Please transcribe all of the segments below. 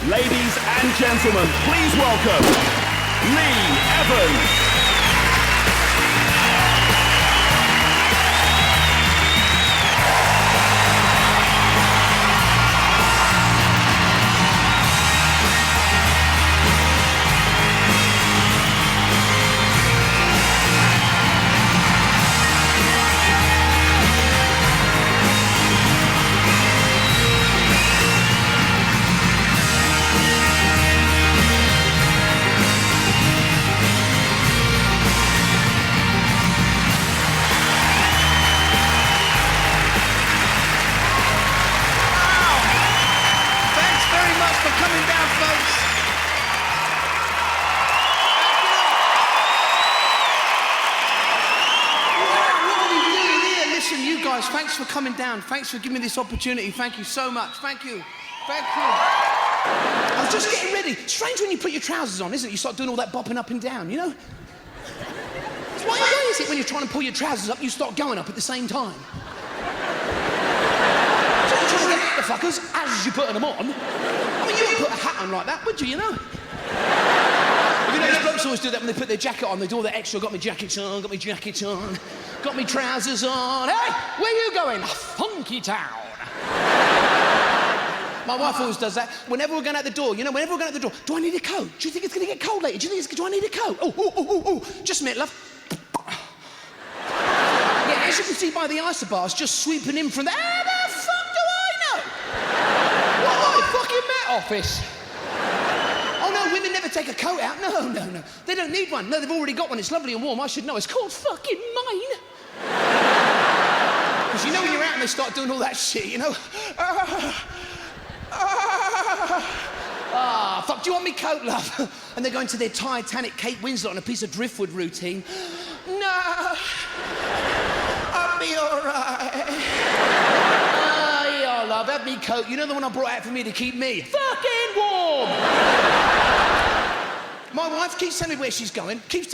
Ladies and gentlemen, please welcome Lee Evans. Thanks for coming down. Thanks for giving me this opportunity. Thank you so much. Thank you. Thank you. I was just getting ready. Strange when you put your trousers on, isn't it? You start doing all that bopping up and down, you know? Why is it when you're trying to pull your trousers up, you start going up at the same time? So you're trying to get out the fuckers as you're putting them on. I mean, you wouldn't put a hat on like that, would you know? You know, those blokes always do that when they put their jacket on. They do all that extra, got my jackets on, got my jackets on. Got me trousers on. Hey, where you going? Funky town. My wife always does that. Whenever we're going out the door, you know, whenever we're going out the door, do I need a coat? Do you think it's going to get cold later? Do I need a coat? Oh. Just a minute, love. Yeah, as you can see by the isobars just sweeping in from there. How the fuck do I know? What, fucking Met Office? Oh, no, women never take a coat out. No. They don't need one. No, they've already got one. It's lovely and warm. I should know. It's called fucking mine. Because you know when you're out and they start doing all that shit, you know? Fuck, do you want me coat, love? And they're going to their Titanic Kate Winslet on a piece of driftwood routine. No, I'll be all right. Yeah, love, have me coat. You know the one I brought out for me to keep me fucking warm. My wife keeps telling me where she's going, She's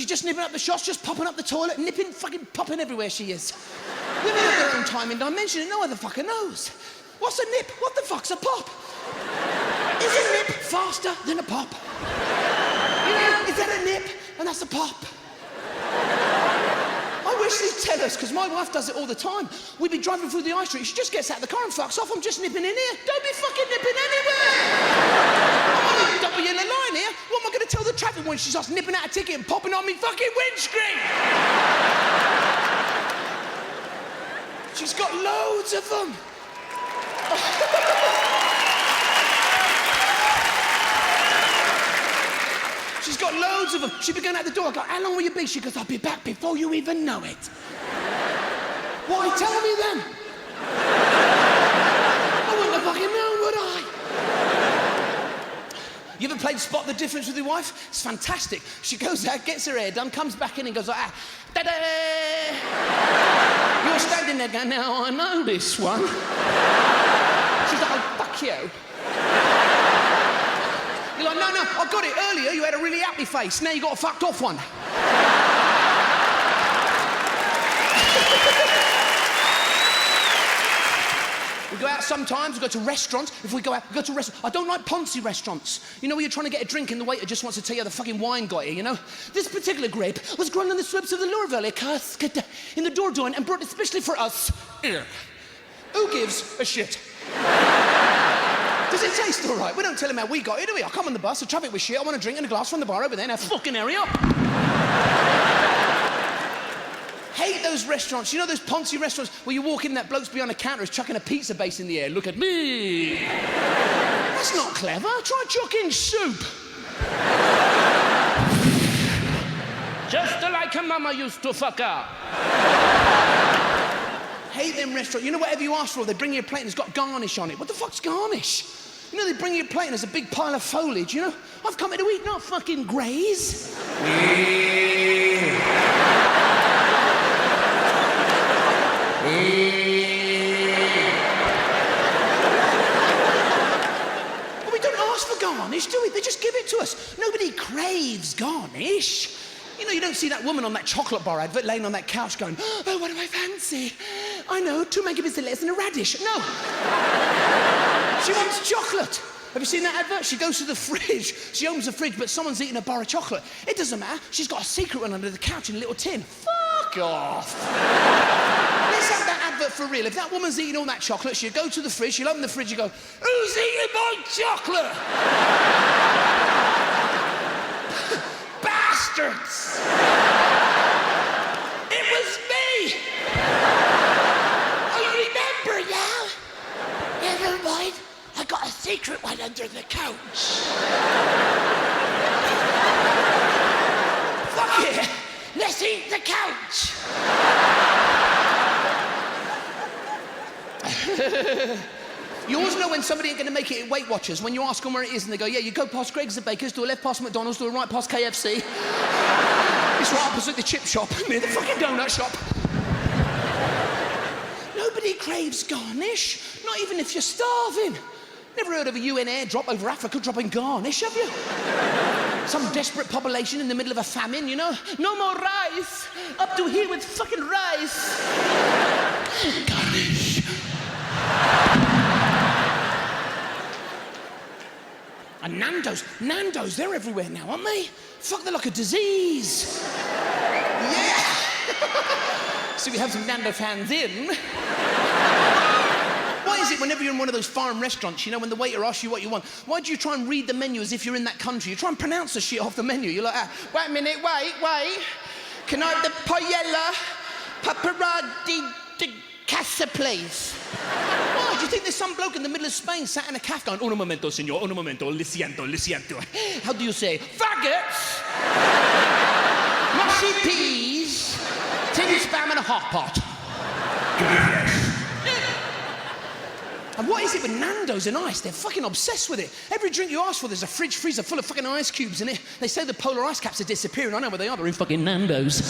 just nipping up the shots, just popping up the toilet, nipping, fucking popping everywhere she is. Women have their own time and dimension and no other fucker knows. What's a nip? What the fuck's a pop? Is a nip faster than a pop? You know, is that a nip and that's a pop? I wish they'd tell us, because my wife does it all the time. We'd be driving through the high street, she just gets out of the car and fucks off. I'm just nipping in here. Don't be fucking nipping anywhere. I'm only double yellow line here. What am I going to tell the traffic when she starts nipping out a ticket and popping on me fucking windscreen? She's got loads of them. She's got loads of them. She'd be going out the door. I go, how long will you be? She goes, I'll be back before you even know it. Why, tell me then. I wouldn't have fucking known, would I? You ever played Spot the Difference with your wife? It's fantastic. She goes out, gets her hair done, comes back in and goes like, da-da! You're standing there going, now I know this one. She's like, oh, fuck you. You're like, no, I got it earlier. You had a really happy face. Now you got a fucked off one. We go out sometimes, we go to restaurants. If we go out, we go to restaurants. I don't like poncy restaurants. You know, where you're trying to get a drink and the waiter just wants to tell you how the fucking wine got here, you know? This particular grape was grown on the slopes of the Loire Valley, in the Dordogne, and brought especially for us here. Who gives a shit? Does it taste all right? We don't tell him how we got here, do we? I come on the bus, the traffic was shit, I want a drink and a glass from the bar over there, now fucking hurry up. Hate those restaurants, you know those poncy restaurants where you walk in and that bloke's behind the counter is chucking a pizza base in the air, look at me. That's not clever, try chucking soup. Just like a mama used to fuck up. Hate them restaurants. You know, whatever you ask for, they bring you a plate and it's got garnish on it. What the fuck's garnish? You know, they bring you a plate and there's a big pile of foliage, you know? I've come here to eat, not fucking graze. Well, we don't ask for garnish, do we? They just give it to us. Nobody craves garnish. You know, you don't see that woman on that chocolate bar advert laying on that couch going, oh, what do I fancy? I know, 2 megabits less than a radish. No. She wants chocolate. Have you seen that advert? She goes to the fridge, she opens the fridge, but someone's eating a bar of chocolate. It doesn't matter, she's got a secret one under the couch in a little tin. Fuck off. Let's have that advert for real. If that woman's eating all that chocolate, she'll go to the fridge, she'll open the fridge and go, who's eating my chocolate? Bastards! It was me! I remember now. Never mind. I got a secret one under the couch. Fuck it! Let's eat the couch! You always know when somebody ain't gonna make it at Weight Watchers, when you ask them where it is and they go, yeah, you go past Greggs the Baker's, do a left past McDonald's, do a right past KFC. It's right opposite the chip shop, near the fucking donut shop. Nobody craves garnish, not even if you're starving. Never heard of a UN airdrop over Africa dropping garnish, have you? Some desperate population in the middle of a famine, you know? No more rice! Up to here with fucking rice! Garnish. And Nando's, they're everywhere now, aren't they? Fuck, they're like a disease. Yeah! So we have some Nando fans in. Why is it whenever you're in one of those foreign restaurants, you know, when the waiter asks you what you want, why do you try and read the menu as if you're in that country? You try and pronounce the shit off the menu. You're like, wait a minute, wait. Can I have the paella, paparati, de casa, please? Why? Do you think there's some bloke in the middle of Spain sat in a cafe going, un momento, senor, un momento, li siento. How do you say? Faggots, mushy peas, tin spam and a hot pot. And what is it with Nando's and ice? They're fucking obsessed with it. Every drink you ask for, there's a fridge freezer full of fucking ice cubes in it. They say the polar ice caps are disappearing. I know where they are. They're in fucking Nando's.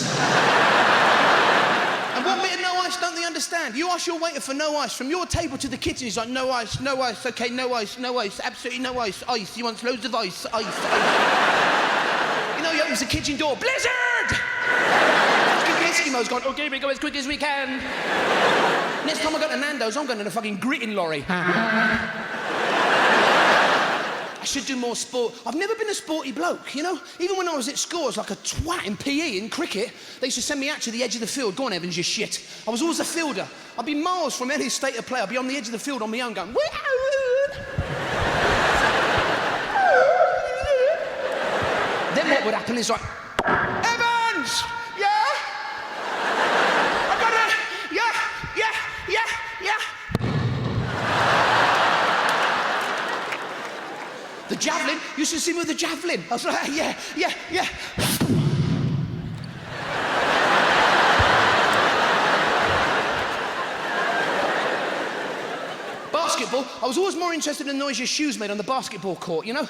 And what bit of no ice don't they understand? You ask your waiter for no ice. From your table to the kitchen, he's like, no ice. Okay, no ice. Absolutely no ice. Ice. He wants loads of ice. You know, he opens the kitchen door. Blizzard! The Eskimo's gone, okay, we go as quick as we can. Next time I go to Nando's, I'm going in a fucking gritting lorry. I should do more sport. I've never been a sporty bloke, you know? Even when I was at school, I was like a twat in PE, in cricket. They used to send me out to the edge of the field. Go on, Evans, you shit. I was always a fielder. I'd be miles from any state of play. I'd be on the edge of the field on my own going, then what would happen is like, Evans! Yeah? I got it! Yeah! The javelin? You should see me with the javelin. I was like, yeah. Basketball, I was always more interested in the noise your shoes made on the basketball court, you know?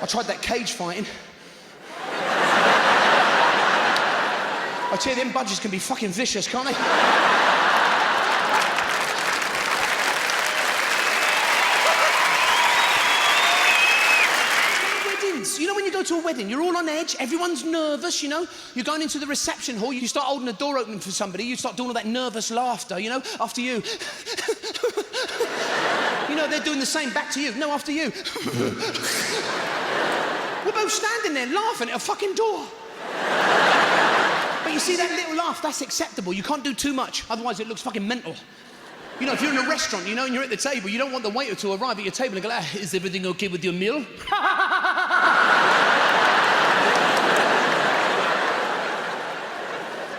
I tried that cage fighting. I tell you, them budgies can be fucking vicious, can't they? Weddings. You know when you go to a wedding, you're all on edge, everyone's nervous, you know? You're going into the reception hall, you start holding the door open for somebody, you start doing all that nervous laughter, you know? After you. You know, they're doing the same back to you. No, after you. We're both standing there laughing at a fucking door. But you see that little laugh, that's acceptable. You can't do too much, otherwise it looks fucking mental. You know, if you're in a restaurant, you know, and you're at the table, you don't want the waiter to arrive at your table and go, is everything okay with your meal?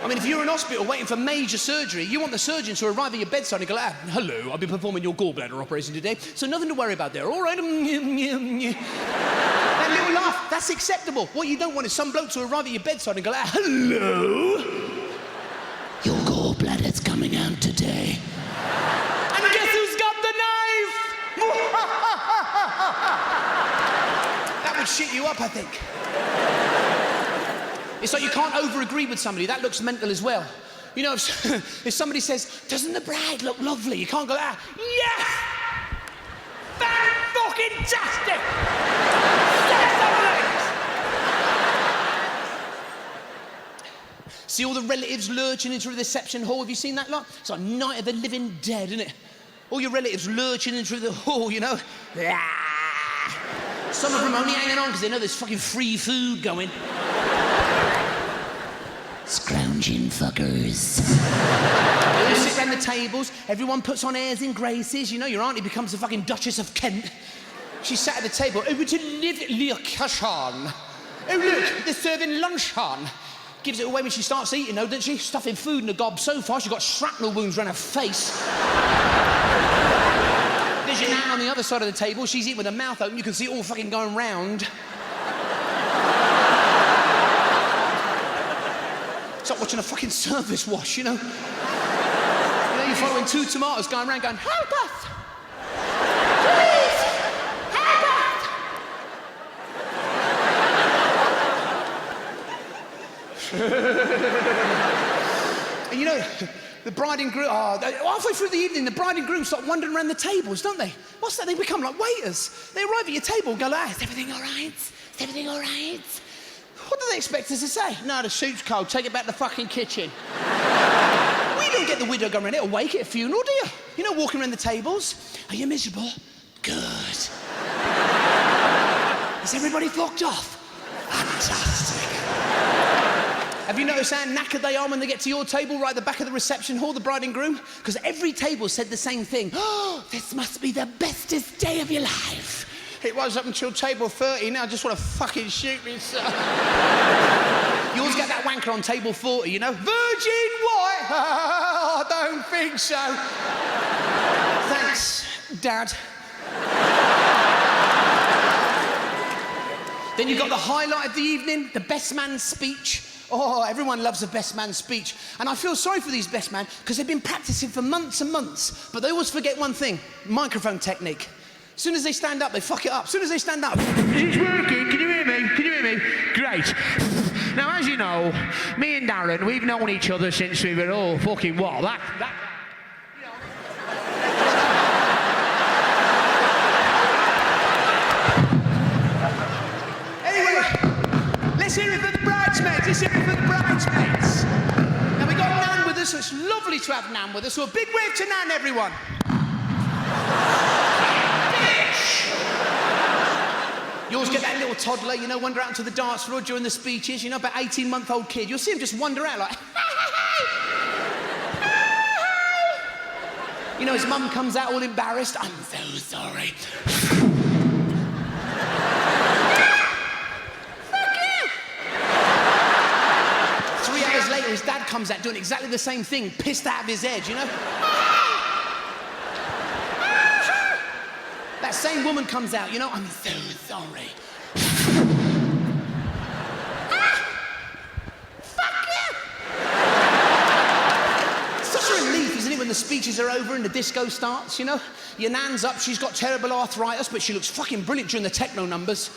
I mean, if you're in hospital waiting for major surgery, you want the surgeon to arrive at your bedside and go, hello, I'll be performing your gallbladder operation today, so nothing to worry about there, all right? That little laugh, that's acceptable. What you don't want is some bloke to arrive at your bedside and go, hello? Your gallbladder's coming out today. And guess who's got the knife? That would shit you up, I think. It's like you can't over-agree with somebody. That looks mental as well. You know, if somebody says, doesn't the bride look lovely? You can't go, yes! Fantastic! Stand on legs! See all the relatives lurching into the reception hall. Have you seen that lot? It's like Night of the Living Dead, isn't it? All your relatives lurching into the hall, you know? Some of them only hanging on because they know there's fucking free food going. Scrounging fuckers. They all sit around the tables, everyone puts on airs and graces, you know, your auntie becomes the fucking Duchess of Kent. She sat at the table, oh, to live le cash on. Oh, look, they're serving lunch on. Gives it away when she starts eating, though, doesn't she? Stuffing food in the gob so far, she's got shrapnel wounds around her face. There's your nan on the other side of the table, she's eating with her mouth open, you can see it all fucking going round. It's like watching a fucking service wash, you know? You're following two tomatoes going around going, help us! Please! Help us! And you know, the bride and groom, halfway through the evening, the bride and groom start wandering around the tables, don't they? What's that? They become like waiters. They arrive at your table and go like, is everything all right? Is everything all right? What do they expect us to say? No, the soup's cold. Take it back to the fucking kitchen. We don't get the widow going around it awake at a funeral, do you? You know, walking around the tables. Are you miserable? Good. Is everybody fucked off? Fantastic. Have you noticed how knackered they are when they get to your table right at the back of the reception hall, the bride and groom? Because every table said the same thing. Oh, this must be the bestest day of your life. It was up until table 30, now I just want to fucking shoot myself. You always get that wanker on table 40, you know? Virgin white? I don't think so. Thanks, Dad. Then you've got the highlight of the evening, the best man's speech. Oh, everyone loves a best man's speech. And I feel sorry for these best men, because they've been practicing for months and months, but they always forget one thing, microphone technique. As soon as they stand up, they fuck it up. As soon as they stand up. It's working. Can you hear me? Can you hear me? Great. Now, as you know, me and Darren, we've known each other since we were all fucking what? Anyway, let's hear it for the bridesmaids. Let's hear it for the bridesmaids. Now, we got Nan with us, so it's lovely to have Nan with us. So a big wave to Nan, everyone. You always get that little toddler, you know, wander out onto the dance floor during the speeches, you know, about 18-month-old kid. You'll see him just wander out like, you know, his mum comes out all embarrassed. I'm so sorry. Fuck you! 3 hours later, his dad comes out doing exactly the same thing, pissed out of his head, you know? That same woman comes out, you know, I'm so sorry. Fuck you! Such a relief, isn't it, when the speeches are over and the disco starts, you know? Your nan's up, she's got terrible arthritis, but she looks fucking brilliant during the techno numbers.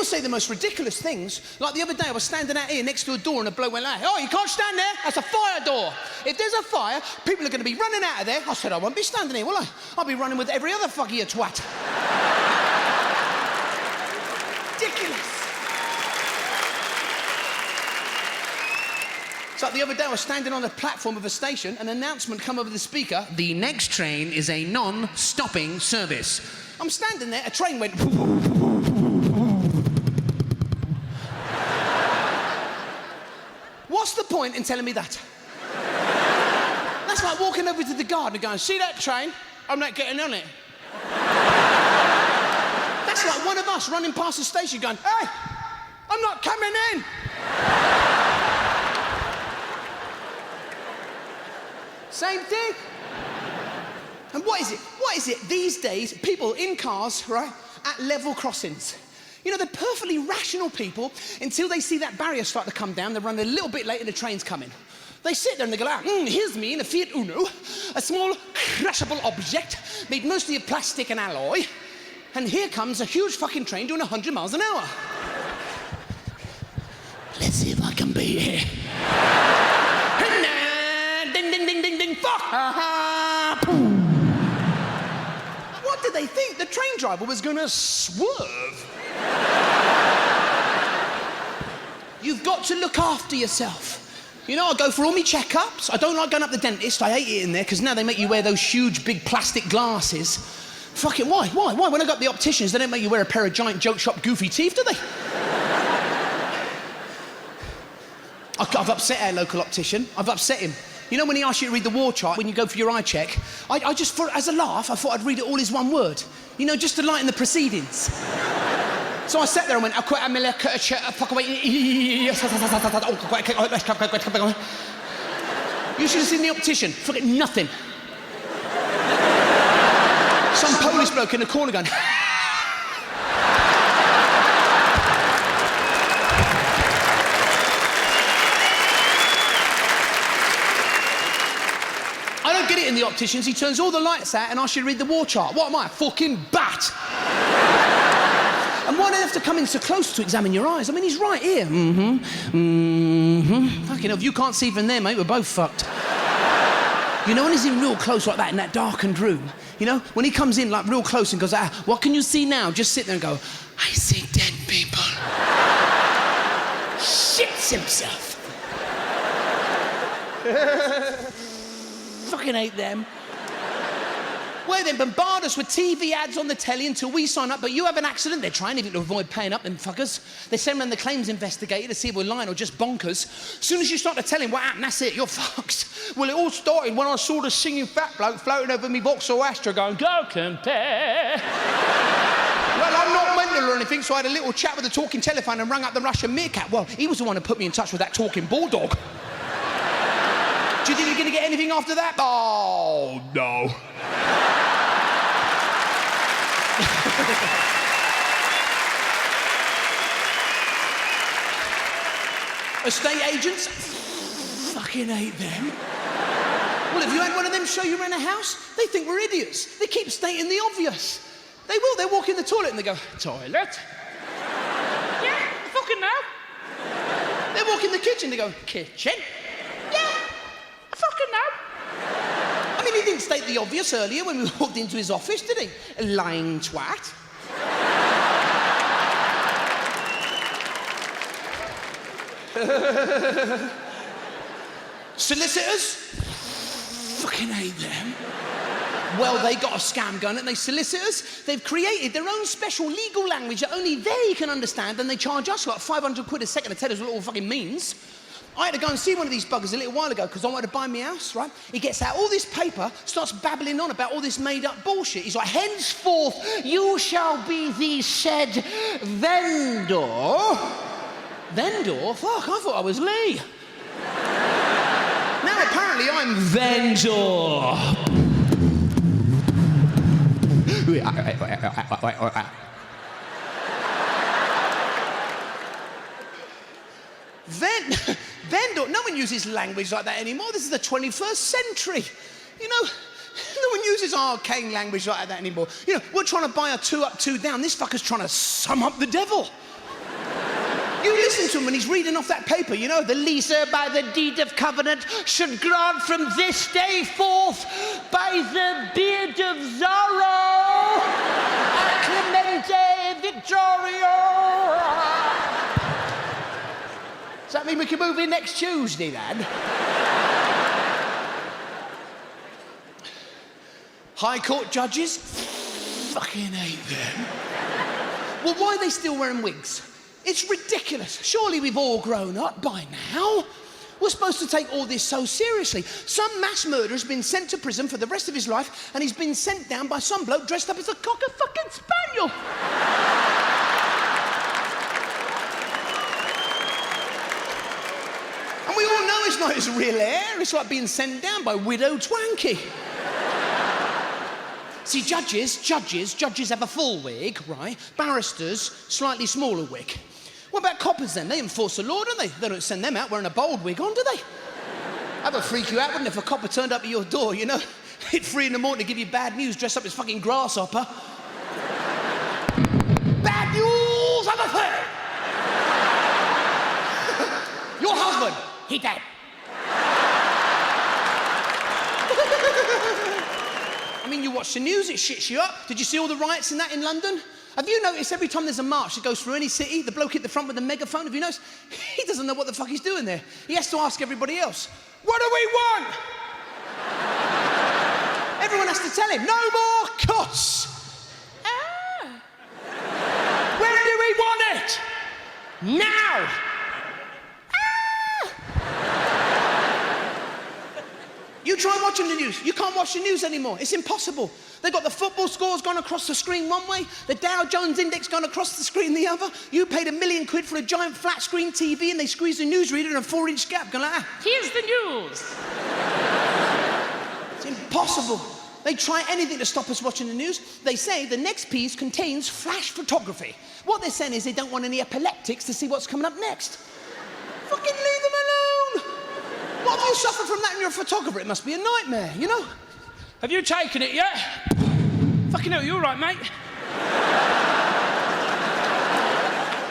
Say the most ridiculous things. Like the other day, I was standing out here next to a door and a bloke went like, oh, you can't stand there, that's a fire door. If there's a fire, people are going to be running out of there. I said, I won't be standing here, will I? I'll be running with every other fucker, you twat. Ridiculous. It's like the other day, I was standing on the platform of a station, an announcement come over the speaker, the next train is a non-stopping service. I'm standing there, a train went... What's the point in telling me that? That's like walking over to the garden and going, see that train? I'm not getting on it. That's like one of us running past the station going, hey, I'm not coming in. Same thing. And what is it? What is it these days, people in cars, right, at level crossings? You know, they're perfectly rational people until they see that barrier start to come down. They run a little bit late and the train's coming. They sit there and they go, here's me in a Fiat Uno, a small crushable object made mostly of plastic and alloy, and here comes a huge fucking train doing 100 miles an hour. Let's see if I can beat it. Ding, ding, ding, ding, ding, fuck! What did they think? The train driver was gonna swerve? You've got to look after yourself. You know, I go for all my checkups. I don't like going up the dentist. I hate it in there, because now they make you wear those huge, big plastic glasses. Fucking why? When I got the opticians, they don't make you wear a pair of giant joke shop goofy teeth, do they? I've upset our local optician. I've upset him. You know when he asks you to read the war chart when you go for your eye check? I just thought, as a laugh, I thought I'd read it all as one word. You know, just to lighten the proceedings. So I sat there and went, you should have seen the optician. Forget nothing. Some Polish bloke in the corner going... I don't get it in the opticians. He turns all the lights out and asks you to read the war chart. What am I, a fucking bat? And why do they have to come in so close to examine your eyes? I mean, he's right here. Fucking hell, if you can't see from there, mate, we're both fucked. You know, when he's in real close like that, in that darkened room, you know, when he comes in, like, real close and goes, what can you see now? Just sit there and go, I see dead people. Shits himself. Fucking hate them. Well, they bombard us with TV ads on the telly until we sign up, but you have an accident, they're trying anything to avoid paying up, them fuckers. They send around the claims investigator to see if we're lying or just bonkers. As soon as you start to tell him what happened, that's it, you're fucked. Well, it all started when I saw the singing fat bloke floating over me Vauxhall Astra going, go compare. Well, I'm not mental or anything, so I had a little chat with the talking telephone and rang up the Russian meerkat. Well, he was the one who put me in touch with that talking bulldog. Do you think you're going to get anything after that? Oh, no. Estate agents? Fucking hate them. Well, if you had one of them show you around a house, they think we're idiots. They keep stating the obvious. They will. They walk in the toilet and they go, toilet? Yeah, fucking know. They walk in the kitchen, they go, kitchen? Yeah, I fucking know. I mean, he didn't state the obvious earlier when we walked into his office, did he? A lying twat. Solicitors? Fucking hate them. Well, they got a scam going, and they solicitors, they've created their own special legal language that only they can understand, and they charge us like 500 quid a second to tell us what it all fucking means. I had to go and see one of these buggers a little while ago because I wanted to buy me a house, right? He gets out all this paper, starts babbling on about all this made-up bullshit. He's like, henceforth, you shall be the said vendor. Vendor? Fuck, I thought I was Lee. Now apparently I'm vendor. Vendor? No one uses language like that anymore. This is the 21st century. You know, no one uses arcane language like that anymore. You know, we're trying to buy a 2 up, 2 down. This fucker's trying to sum up the devil. You listen to him when he's reading off that paper, you know, the leaser by the deed of covenant should grant from this day forth by the beard of Zorro a Clemente Victorio. Does that mean we can move in next Tuesday, then? High Court judges? Fucking hate them. Well, why are they still wearing wigs? It's ridiculous. Surely we've all grown up by now. We're supposed to take all this so seriously. Some mass murderer's been sent to prison for the rest of his life, and he's been sent down by some bloke dressed up as a cocker fucking spaniel. And we all know it's not his real heir. It's like being sent down by Widow Twanky. See, judges have a full wig, right? Barristers, slightly smaller wig. What about coppers then? They enforce the law, don't they? They don't send them out wearing a bald wig on, do they? That would freak you out, wouldn't it, if a copper turned up at your door, you know? Hit 3 in the morning to give you bad news, dressed up as fucking grasshopper. Bad news, I'm a thing! He dead. I mean, you watch the news, it shits you up. Did you see all the riots in London? Have you noticed every time there's a march that goes through any city, the bloke at the front with the megaphone, have you noticed? He doesn't know what the fuck he's doing there. He has to ask everybody else, what do we want? Everyone has to tell him, no more cuts. When do we want it? Now. You try watching the news. You can't watch the news anymore. It's impossible. They've got the football scores gone across the screen one way, the Dow Jones index gone across the screen the other. You paid £1 million for a giant flat screen TV and they squeeze the newsreader in a 4-inch gap. Going like, Here's the news. It's impossible. They try anything to stop us watching the news. They say the next piece contains flash photography. What they're saying is they don't want any epileptics to see what's coming up next. Fucking leave them alone. What if you suffer from that and you're a photographer? It must be a nightmare, you know? Have you taken it yet? Fucking hell, you all right, mate?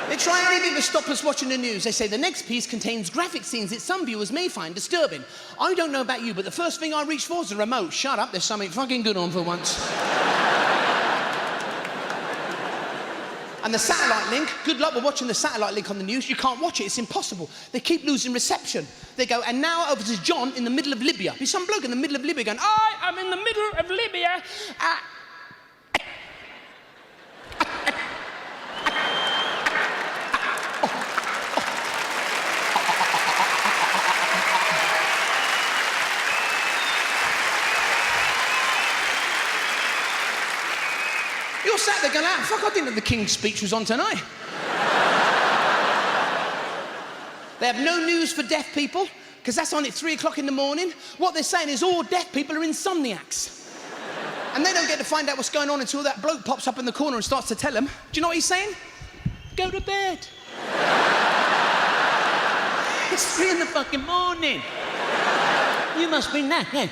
They try anything to stop us watching the news. They say the next piece contains graphic scenes that some viewers may find disturbing. I don't know about you, but the first thing I reach for is a remote. Shut up, there's something fucking good on for once. And the satellite link, good luck with watching the satellite link on the news. You can't watch it, it's impossible. They keep losing reception. They go, and now over to John in the middle of Libya. There's some bloke in the middle of Libya going, I am in the middle of Libya. You're sat there going, fuck, I didn't know the King's speech was on tonight. They have no news for deaf people, because that's on at 3 o'clock in the morning. What they're saying is all deaf people are insomniacs. And they don't get to find out what's going on until that bloke pops up in the corner and starts to tell them. Do you know what he's saying? Go to bed. It's 3 in the fucking morning. You must be knackered.